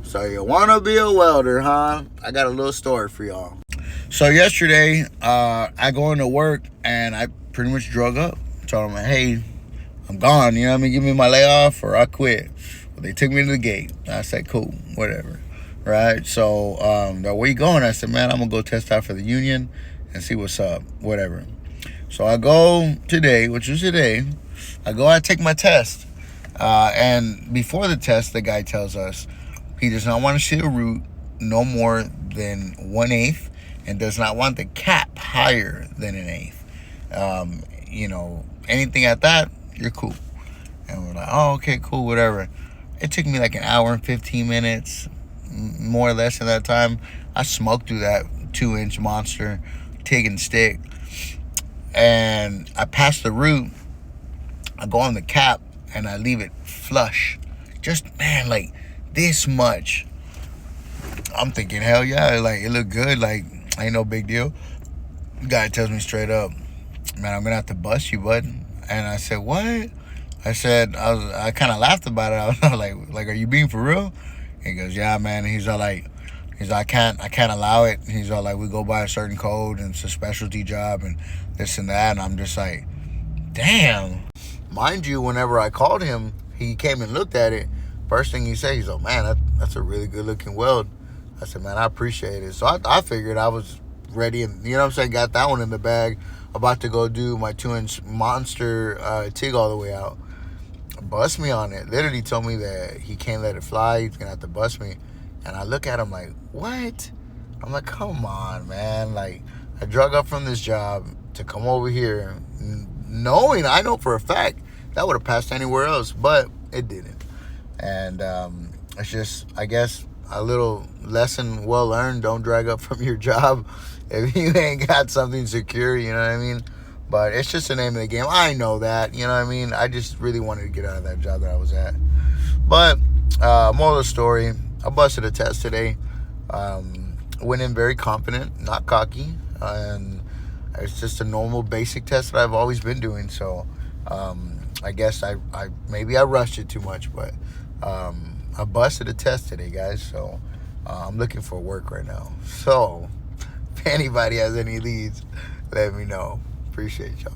So you want to be a welder, huh? I got a little story for y'all. So yesterday, I go into work and I pretty much drug up. Told them, hey, I'm gone. You know what I mean? Give me my layoff or I quit. Well, they took me to the gate. I said, cool, whatever. Right? So, where you going? I said, man, I'm going to go test out for the union and see what's up. Whatever. So I go today, which was today. I take my test. And before the test, the guy tells us he does not want to see a root no more than 1/8 and does not want the cap higher than 1/8. Anything at that, you're cool. And we're like, oh, okay, cool, whatever. It took me like an hour and 15 minutes, more or less in that time. I smoked through that 2-inch monster, TIG and stick. And I pass the root. I go on the cap and I leave it flush. Just, man, like this much. I'm thinking, hell yeah, like it looked good. Like, ain't no big deal. The guy tells me straight up, man, I'm gonna have to bust you, bud. And I said, what? I said, I kind of laughed about it. I was like, are you being for real? He goes, yeah, man. And he's like, I can't allow it. He's all like, we go by a certain code and it's a specialty job and this and that. And I'm just like, damn. Mind you, whenever I called him, he came and looked at it. First thing he said, he's like, man, that's a really good looking weld. I said, man, I appreciate it. So I figured I was ready and, you know what I'm saying, got that one in the bag. About to go do my 2-inch monster TIG all the way out. Bust me on it. Literally told me that he can't let it fly. He's gonna have to bust me. And I look at him like, what? I'm like, come on, man. Like, I drug up from this job to come over here knowing, I know for a fact that would have passed anywhere else, but it didn't. And it's just, I guess, a little lesson well learned. Don't drag up from your job if you ain't got something secure, you know what I mean? But it's just the name of the game. I know that, you know what I mean? I just really wanted to get out of that job that I was at. But moral of the story, I busted a test today. Went in very confident, not cocky. And it's just a normal basic test that I've always been doing. So I guess I maybe I rushed it too much, but I busted a test today, guys. So I'm looking for work right now. So if anybody has any leads, let me know. Appreciate y'all.